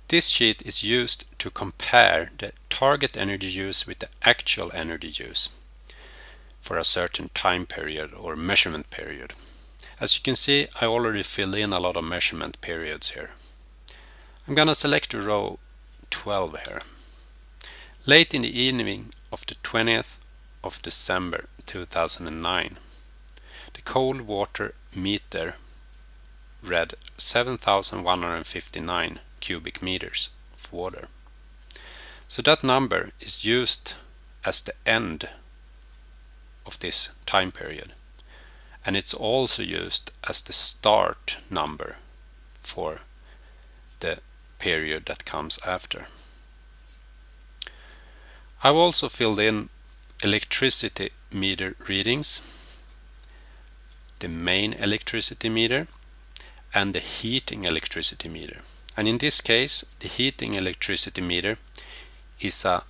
This sheet is used to compare the target energy use with the actual energy use for a certain time period or measurement period. As you can see, I already filled in a lot of measurement periods here. I'm gonna select row 12 here. Late in the evening of the 20th of December 2009, the cold water meter read 7,159 cubic meters of water. So that number is used as the end of this time period, and it's also used as the start number for the period that comes after. I've also filled in electricity meter readings, the main electricity meter, and the heating electricity meter. And in this case, the heating electricity meter is a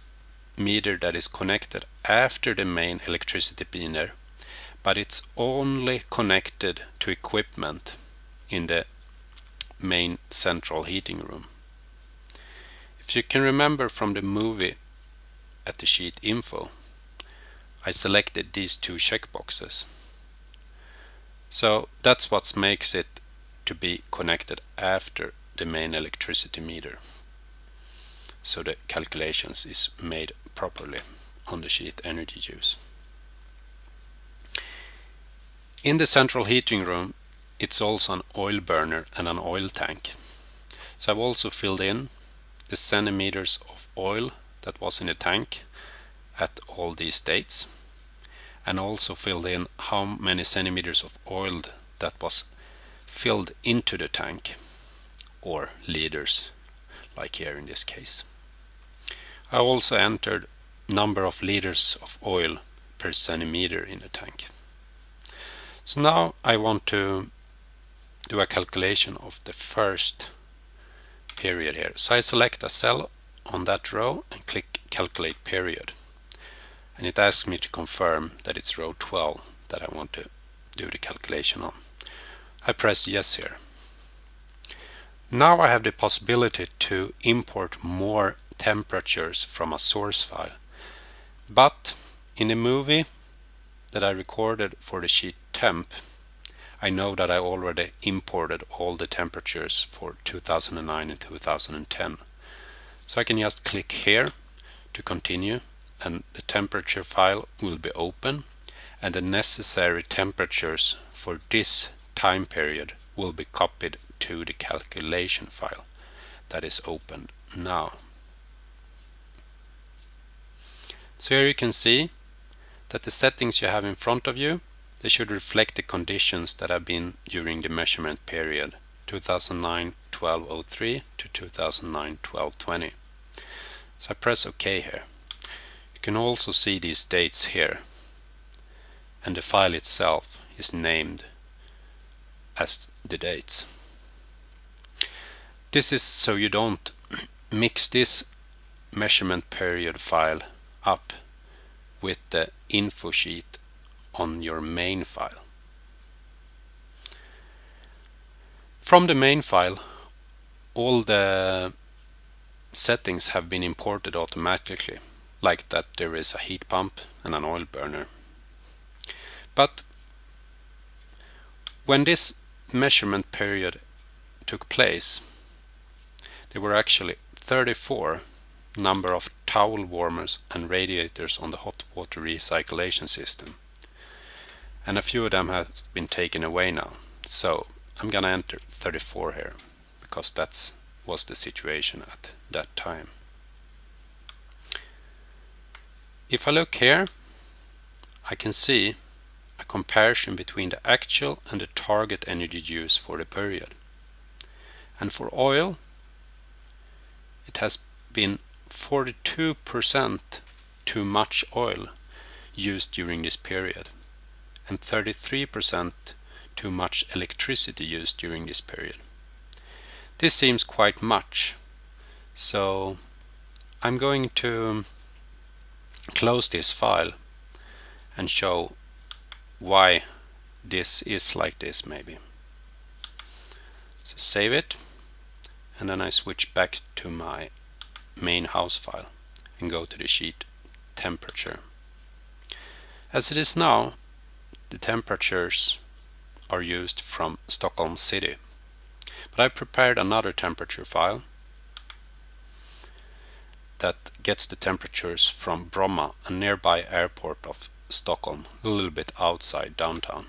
meter that is connected after the main electricity meter, but it's only connected to equipment in the main central heating room. If you can remember from the movie at the sheet info, I selected these two checkboxes. So that's what makes it to be connected after the main electricity meter. So the calculations is made properly on the sheet EnergyUse. In the central heating room, it's also an oil burner and an oil tank. So I've also filled in the centimeters of oil that was in the tank at all these dates, and also filled in how many centimeters of oil that was filled into the tank, or liters, like here in this case. I also entered number of liters of oil per centimeter in the tank. So now I want to do a calculation of the first period here. So I select a cell on that row and click calculate period. And it asks me to confirm that it's row 12 that I want to do the calculation on. I press yes here. Now I have the possibility to import more temperatures from a source file. But in the movie that I recorded for the sheet temp, I know that I already imported all the temperatures for 2009 and 2010. So I can just click here to continue, and the temperature file will be open, and the necessary temperatures for this time period will be copied to the calculation file that is opened now. So here you can see that the settings you have in front of you, they should reflect the conditions that have been during the measurement period 2009-12-03 to 2009-12-20. So I press OK here. You can also see these dates here, and the file itself is named as the dates. This is so you don't mix this measurement period file up with the info sheet on your main file. From the main file, all the settings have been imported automatically, like that there is a heat pump and an oil burner. But when this measurement period took place, there were actually 34 number of towel warmers and radiators on the hot water recirculation system, and a few of them have been taken away now. So I'm gonna enter 34 here because that was the situation at that time. If I look here, I can see a comparison between the actual and the target energy use for the period. And for oil, it has been 42% too much oil used during this period, and 33% too much electricity used during this period. This seems quite much, so I'm going to close this file and show why this is like this maybe. So save it and then I switch back to my main house file and go to the sheet temperature. As it is now, the temperatures are used from Stockholm City, but I prepared another temperature file that gets the temperatures from Bromma, a nearby airport of Stockholm, a little bit outside downtown.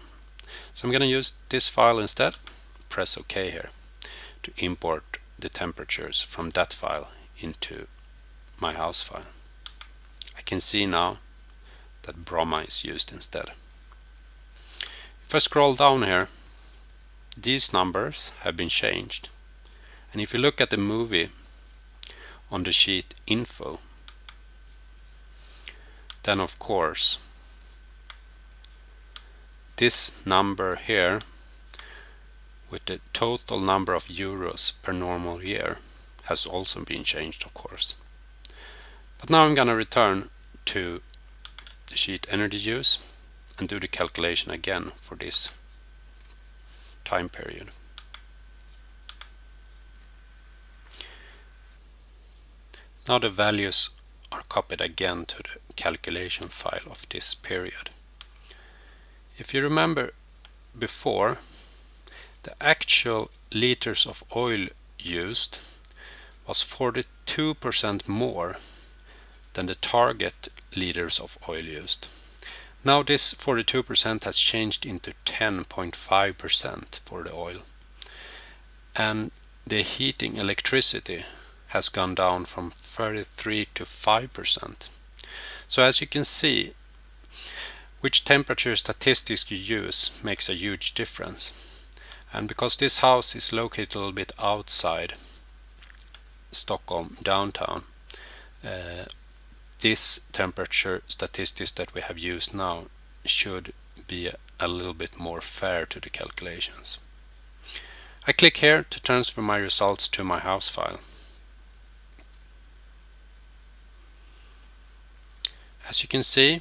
So I'm going to use this file instead. Press OK here to import the temperatures from that file into my house file. I can see now that Bromma is used instead. If I scroll down here, these numbers have been changed. And if you look at the movie on the sheet info, then of course this number here with the total number of euros per normal year has also been changed, of course. But now I'm going to return to the sheet EnergyUse and do the calculation again for this time period. Now the values are copied again to the calculation file of this period. If you remember before, the actual liters of oil used was 42% more than the target liters of oil used. Now this 42% has changed into 10.5% for the oil, and the heating electricity has gone down from 33 to 5%. So as you can see, which temperature statistics you use makes a huge difference. And because this house is located a little bit outside Stockholm downtown, this temperature statistics that we have used now should be a little bit more fair to the calculations. I click here to transfer my results to my house file. As you can see,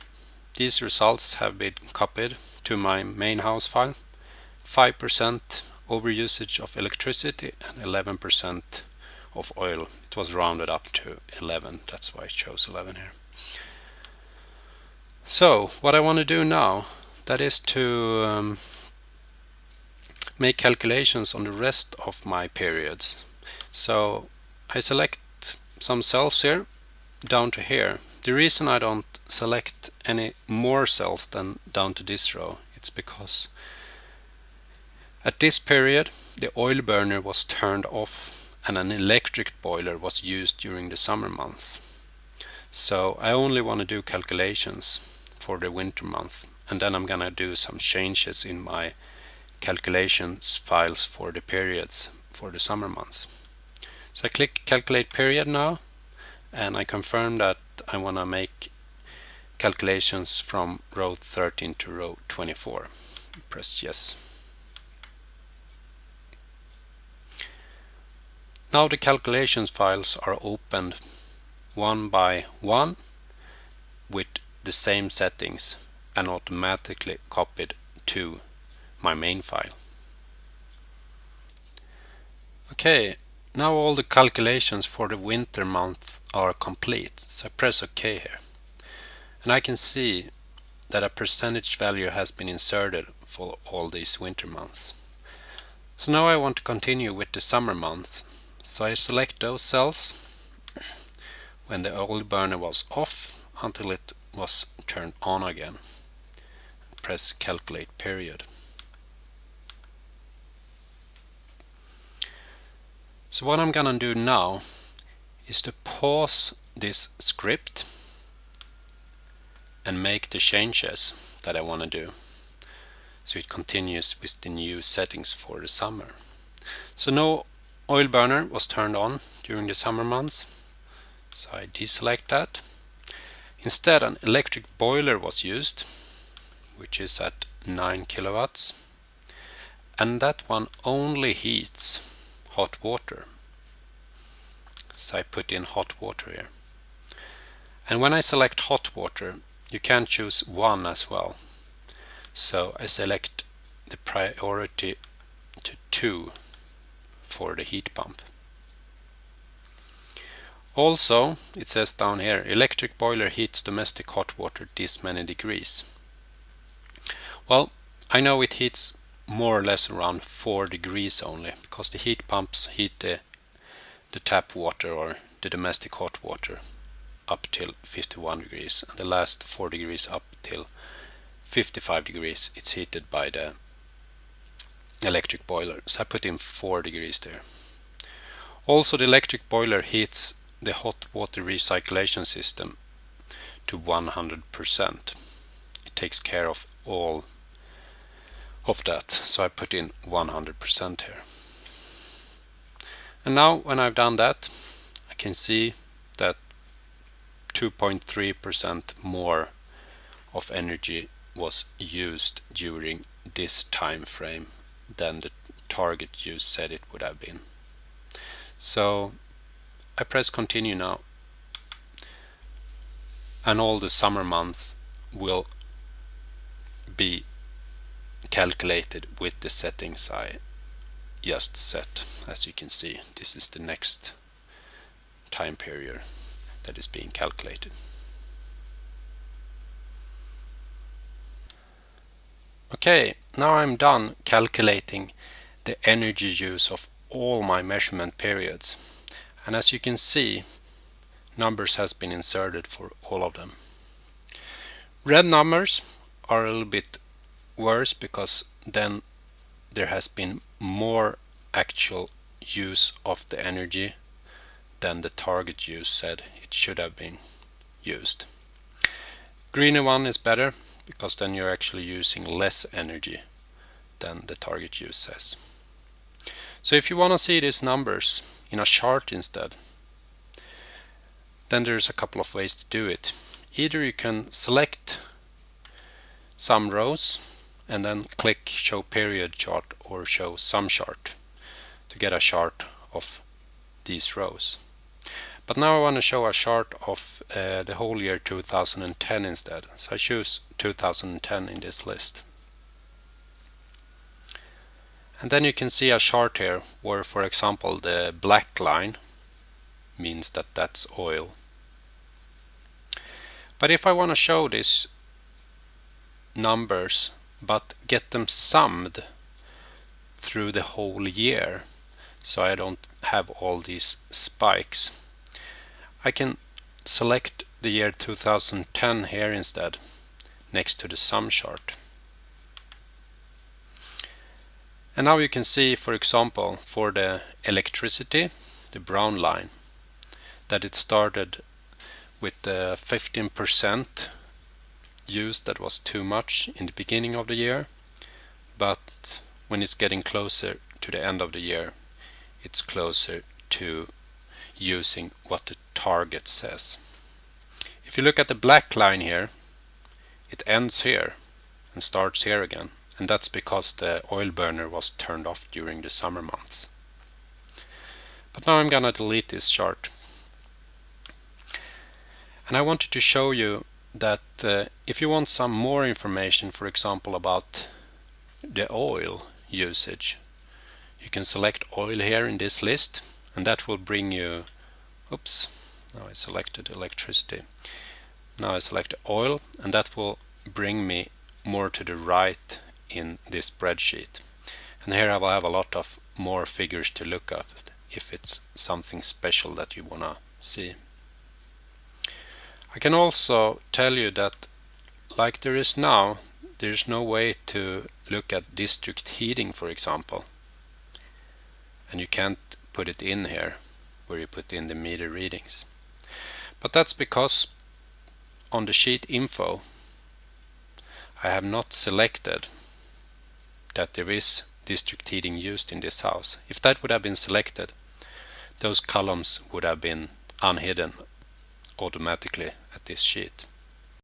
these results have been copied to my main house file. 5% overusage of electricity and 11% of oil. It was rounded up to 11, that's why I chose 11 here. So what I want to do now, that is to make calculations on the rest of my periods. So I select some cells here down to here. The reason I don't select any more cells than down to this row, it's because at this period the oil burner was turned off and an electric boiler was used during the summer months. So I only want to do calculations for the winter month, and then I'm gonna do some changes in my calculations files for the periods for the summer months. So I click calculate period now, and I confirm that I want to make calculations from row 13 to row 24. Press yes. Now the calculations files are opened one by one with the same settings and automatically copied to my main file. Okay, now all the calculations for the winter month are complete, so I press OK here. And I can see that a percentage value has been inserted for all these winter months. So now I want to continue with the summer months. So I select those cells when the oil burner was off until it was turned on again. Press calculate period. So what I'm gonna do now is to pause this script and make the changes that I want to do, so it continues with the new settings for the summer. So no oil burner was turned on during the summer months, so I deselect that. Instead, an electric boiler was used, which is at 9 kilowatts, and that one only heats hot water. So I put in hot water here. And when I select hot water, you can choose one as well. So I select the priority to 2 for the heat pump. Also, it says down here, electric boiler heats domestic hot water this many degrees. Well, I know it heats more or less around 4 degrees only, because the heat pumps heat the tap water or the domestic hot water up till 51 degrees, and the last 4 degrees up till 55 degrees it's heated by the electric boiler. So I put in 4 degrees there. Also, the electric boiler heats the hot water recirculation system to 100%. It takes care of all of that, so I put in 100% here. And now when I've done that, I can see that 2.3% more of energy was used during this time frame than the target use said it would have been. So I press continue now, and all the summer months will be calculated with the settings I just set. As you can see, this is the next time period that is being calculated. Okay, now I'm done calculating the energy use of all my measurement periods, and as you can see, numbers has been inserted for all of them. Red numbers are a little bit worse because then there has been more actual use of the energy than the target use said it should have been used. Greener one is better because then you're actually using less energy than the target use says. So if you want to see these numbers in a chart instead, then there's a couple of ways to do it. Either you can select some rows and then click show period chart or show sum chart to get a chart of these rows. But now I want to show a chart of the whole year 2010 instead. So I choose 2010 in this list. And then you can see a chart here where, for example, the black line means that that's oil. But if I want to show these numbers but get them summed through the whole year, so I don't have all these spikes, I can select the year 2010 here instead, next to the sum chart. And now you can see, for example, for the electricity, the brown line, that it started with 15% use. That was too much in the beginning of the year, but when it's getting closer to the end of the year, it's closer to using what the target says. If you look at the black line here, it ends here and starts here again, and that's because the oil burner was turned off during the summer months. But now I'm gonna delete this chart, and I wanted to show you that if you want some more information, for example about the oil usage, you can select oil here in this list, and that will bring you, oops, now I selected electricity. Now I select oil, and that will bring me more to the right in this spreadsheet. And here I will have a lot of more figures to look at if it's something special that you wanna see. I can also tell you that, like there is now, there's no way to look at district heating, for example, and you can't put it in here where you put in the meter readings. But that's because on the sheet info I have not selected that there is district heating used in this house. If that would have been selected, those columns would have been unhidden automatically at this sheet.